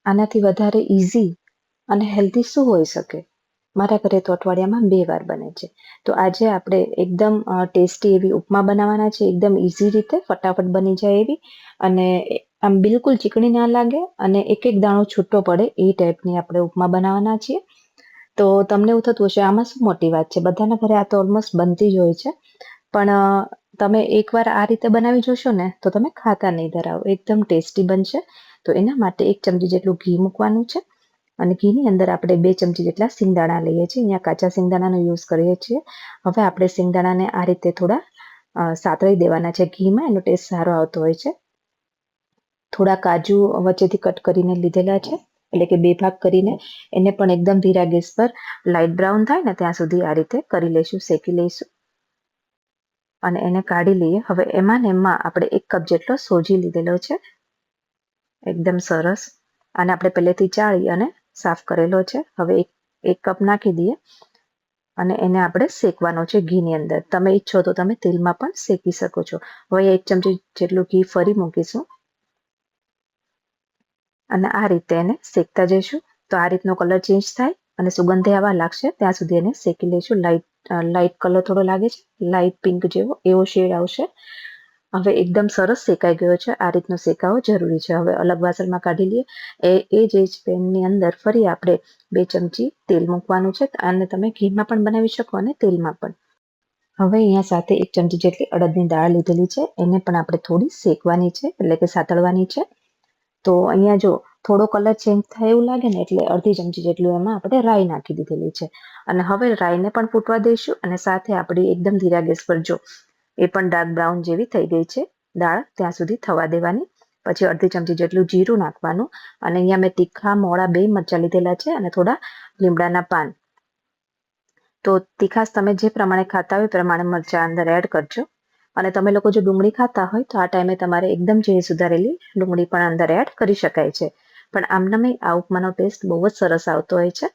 આનાથી વધારે ઇઝી અને હેલ્ધી શું હોઈ શકે? મારા ઘરે તો અઠવાડિયામાં 2 વાર બને છે. તો આજે આપણે એકદમ ટેસ્ટી એવી ઉપમા બનાવવાના છે, એકદમ ઇઝી રીતે ફટાફટ બની જાય એવી, અને આમ બિલકુલ ચીકણી ના લાગે અને એક એક દાણો છૂટો પડે એ ટાઈપની આપણે ઉપમા બનાવવાના છીએ. તો તમને એવું થતું હશે આમાં શું મોટી વાત છે, બધાના ઘરે આ તો ઓલમોસ્ટ બનતી જ હોય છે. પણ તમે એકવાર આ રીતે બનાવી જોશો ને તો તમે ખાતા નહીં ધરાવો, એકદમ ટેસ્ટી બનશે. તો એના માટે 1 ચમચી જેટલું ઘી મૂકવાનું છે અને ઘીની અંદર આપણે 2 ચમચી જેટલા સિંગદાણા લઈએ છીએ. અહીંયા કાચા સિંગદાણાનો યુઝ કરીએ છીએ. હવે આપણે સિંગદાણાને આ રીતે થોડા સાતળી દેવાના છે ઘીમાં, એનો ટેસ્ટ સારો આવતો હોય છે. થોડા કાજુ વચ્ચેથી કટ કરીને લીધેલા છે, એટલે કે 2 ભાગ કરીને એને પણ એકદમ ધીરા ગેસ પર લાઇટ બ્રાઉન થાય ને ત્યાં સુધી આ રીતે કરી લઈશું, શેકી લઈશું અને એને કાઢી લઈએ. હવે એમાં ને એમાં આપણે 1 કપ જેટલો સોજી લીધેલો છે, એકદમ સરસ. આને આપણે પહેલેથી ચાળી અને સાફ કરેલો છે. હવે એક કપ નાખી દઈએ અને એને આપણે શેકવાનો છે ઘીની અંદર. તમે ઈચ્છો તો તમે તેલમાં પણ શેકી શકો છો. હવે 1 ચમચી જેટલું ઘી ફરી મૂકીશું અને આ રીતે એને શેકતા જઈશું. તો આ રીતનો કલર ચેન્જ થાય અને સુગંધ આવવા લાગશે ત્યાં સુધી એને શેકી લઈશું. લાઇટ કલર થોડો લાગે છે, લાઇટ પિંક જેવો, એવો શેડ આવશે. હવે એકદમ સરસ શેકાઈ ગયો છે. આ રીતનો શેકાવો જરૂરી છે. હવે અલગ વાસણમાં કાઢી લઈએ. એ જ પેનની અંદર ફરી આપણે 2 ચમચી તેલ મૂકવાનું છે, અને તમે ઘીમાં પણ બનાવી શકો અને તેલમાં પણ. હવે અહીંયા સાથે 1 ચમચી જેટલી અડદની દાળ લીધેલી છે, એને પણ આપણે થોડી શેકવાની છે, એટલે કે સાતળવાની છે. તો અહીંયા જો થોડો કલર ચેન્જ થાય એવું લાગે ને એટલે અડધી ચમચી જેટલું એમાં આપણે રાઈ નાખી દીધેલી છે. અને હવે રાઈને પણ ફૂટવા દઈશું અને સાથે આપણી એકદમ ધીરા ગેસ પર જો એ પણ ડાર્ક બ્રાઉન જેવી થઈ ગઈ છે દાળ, ત્યાં સુધી થવા દેવાની. પછી અડધી ચમચી જેટલું જીરું નાખવાનું અને અહીંયા મેં તીખા મોળા 2 મરચાં લીધેલા છે અને થોડા લીમડાના પાન. તો તીખાશ તમે જે પ્રમાણે ખાતા હોય એ પ્રમાણે મરચાં અંદર એડ કરજો. અને તમે લોકો જો ડુંગળી ખાતા હોય તો આ ટાઈમે તમારે એકદમ ઝીણી સુધારેલી ડુંગળી પણ અંદર એડ કરી શકાય છે. પણ આમનામે આ ઉપમાનો ટેસ્ટ બહુ જ સરસ આવતો હોય છે.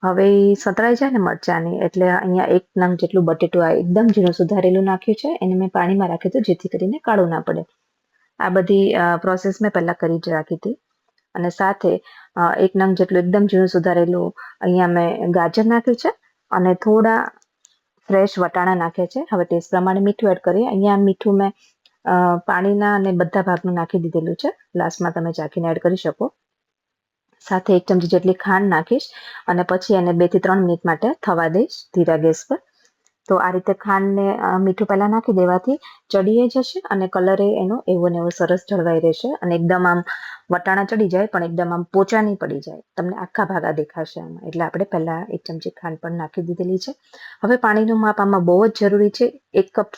હવે સતળાઈ જાય ને મરચાંની એટલે અહીંયા 1 નંગ જેટલું બટેટું આ એકદમ ઝીણું સુધારેલું નાખ્યું છે, એને મેં પાણીમાં રાખ્યું હતું જેથી કરીને કાળું ના પડે. આ બધી પ્રોસેસ મેં પહેલાં કરી જ રાખી હતી. અને સાથે 1 નંગ જેટલું એકદમ ઝીણું સુધારેલું અહીંયા મેં ગાજર નાખ્યું છે અને થોડા ફ્રેશ વટાણા નાખ્યા છે. હવે ટેસ્ટ પ્રમાણે મીઠું એડ કરીએ. અહીંયા મીઠું મેં પાણીના અને બધા ભાગનું નાખી દીધેલું છે, લાસ્ટમાં તમે ચાખીને એડ કરી શકો. સાથે 1 ચમચી જેટલી ખાંડ નાખીશ અને પછી એને 2 થી 3 મિનિટ માટે થવા દઈશ ધીરા ગેસ પર. તો આ રીતે ખાંડને મીઠું પહેલાં નાખી દેવાથી ચડીએ જશે અને કલરે એનો એવો ને એવો સરસ જળવાઈ રહેશે અને એકદમ આમ વટાણા ચડી જાય પણ એકદમ આમ પોચા નહીં પડી જાય, તમને આખા ભાગા દેખાશે આમાં. એટલે આપણે પહેલાં 1 ચમચી ખાંડ પણ નાખી દીધેલી છે. હવે પાણીનું માપ આમાં બહુ જ જરૂરી છે. 1 કપ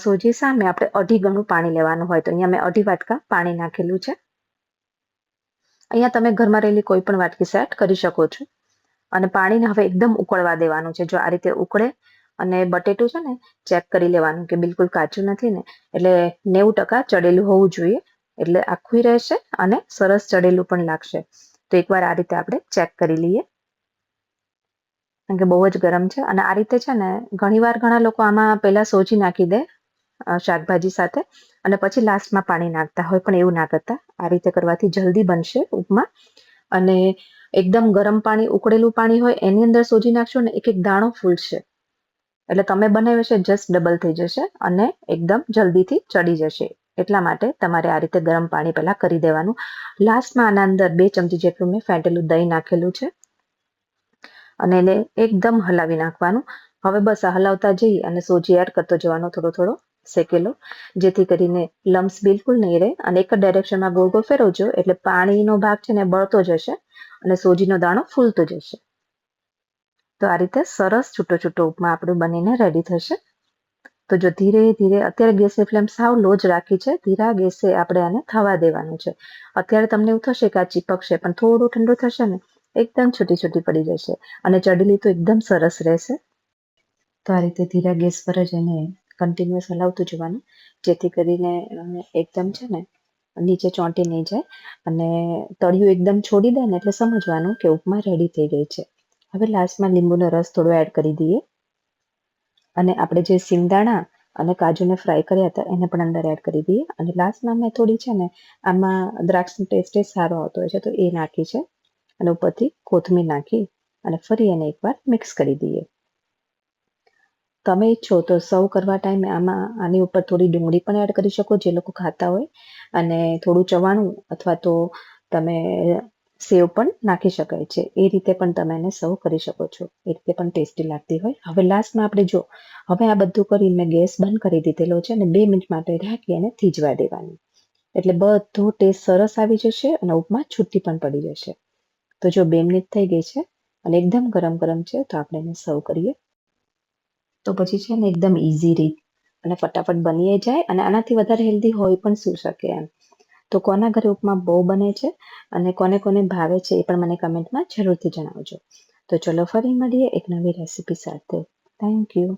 સોજી સામે આપણે 2.5 ગણું પાણી લેવાનું હોય, તો અહીંયા મેં 2.5 વાટકા પાણી નાખેલું છે. અહીંયા તમે ઘરમાં રહેલી કોઈ પણ વાટકી સેટ કરી શકો છો. અને પાણીને હવે એકદમ ઉકળવા દેવાનું છે. જો આ રીતે ઉકળે અને બટેટું છે ને ચેક કરી લેવાનું કે બિલકુલ કાચું નથી ને, એટલે 90% ચડેલું હોવું જોઈએ, એટલે આખું રહેશે અને સરસ ચડેલું પણ લાગશે. તો એકવાર આ રીતે આપણે ચેક કરી લઈએ, કારણ કે બહુ જ ગરમ છે. અને આ રીતે છે ને ઘણીવાર ઘણા લોકો આમાં પહેલાં સોજી નાખી દે શાકભાજી સાથે અને પછી લાસ્ટમાં પાણી નાખતા હોય, પણ એવું ના કરતા. આ રીતે કરવાથી જલ્દી બનશે ઉપમા. અને એકદમ ગરમ પાણી, ઉકળેલું પાણી હોય એની અંદર સોજી નાખશો ને એક દાણો ફૂલશે, એટલે તમે બનાવ્યો છે જસ્ટ ડબલ થઈ જશે અને એકદમ જલ્દીથી ચડી જશે. એટલા માટે તમારે આ રીતે ગરમ પાણી પહેલાં કરી દેવાનું. લાસ્ટમાં આના અંદર 2 ચમચી જેટલું મેં ફેંટેલું દહીં નાખેલું છે અને એને એકદમ હલાવી નાખવાનું. હવે બસ આ હલાવતા જઈ અને સોજી એડ કરતો જવાનો થોડો થોડો શેકેલો, જેથી કરીને લમ્સ બિલકુલ નહીં રહે અને એક જ ડાયરેક્શનમાં ગોળ ગોળ ફેરવજો એટલે પાણીનો ભાગ છે ને બળતો જશે અને સોજીનો દાણો ફૂલતો જશે. તો આ રીતે સરસ છૂટો છૂટો ઉપમા આપણું બનીને રેડી થશે. તો જો ધીરે ધીરે અત્યારે ગેસની ફ્લેમ સાવ લો જ રાખી છે, ધીરા ગેસે આપણે આને થવા દેવાનું છે. અત્યારે તમને એવું થશે કે આ ચીપકશે, પણ થોડું ઠંડુ થશે ને એકદમ છૂટી છૂટી પડી જશે અને ચડેલી તો એકદમ સરસ રહેશે. તો આ રીતે ધીરા ગેસ પર જ એને કન્ટિન્યુઅસ હલાવતું જવાનું, જેથી કરીને એકદમ છે ને નીચે ચોંટી નહીં જાય અને તળિયું એકદમ છોડી દે ને એટલે સમજવાનું કે ઉપમા રેડી થઈ ગઈ છે. હવે લાસ્ટમાં લીંબુનો રસ થોડો એડ કરી દઈએ અને આપણે જે સિંગદાણા અને કાજુને ફ્રાય કર્યા હતા એને પણ અંદર એડ કરી દઈએ. અને લાસ્ટમાં મેં થોડી છે ને આમાં દ્રાક્ષનો ટેસ્ટ સારો આવતો હોય છે તો એ નાખી છે. અને ઉપરથી કોથમીર નાખી અને ફરી એને એકવાર મિક્સ કરી દઈએ. તમે ઈચ્છો તો સર્વ કરવા ટાઈમે આની ઉપર થોડી ડુંગળી પણ એડ કરી શકો જે લોકો ખાતા હોય, અને થોડું ચવાણું અથવા તો તમે સેવ પણ નાખી શકાય છે. એ રીતે પણ તમે એને સર્વ કરી શકો છો. એ રીતે પણ ટેસ્ટી લાગતી હોય. હવે લાસ્ટમાં આપણે જો હવે આ બધું કરીને મેં ગેસ બંધ કરી દીધેલો છે અને 2 મિનિટ માટે ઢાંકી અને થીજવા દેવાની. એટલે બધો ટેસ્ટ સરસ આવી જશે અને ઉપમા છૂટી પણ પડી જશે. તો જો 2 મિનિટ થઈ ગઈ છે અને એકદમ ગરમ ગરમ છે તો આપણે એને સર્વ કરીએ. તો પછી છે ને એકદમ ઇઝી રીત અને ફટાફટ બની જાય અને આનાથી વધારે હેલ્ધી હોય પણ શું શકે એમ. તો કોના ઘરે ઉપમા બહુ બને છે અને કોને કોને ભાવે છે એ પણ મને કમેન્ટમાં જરૂરથી જણાવજો. તો ચલો ફરી મળીએ એક નવી રેસીપી સાથે. Thank you.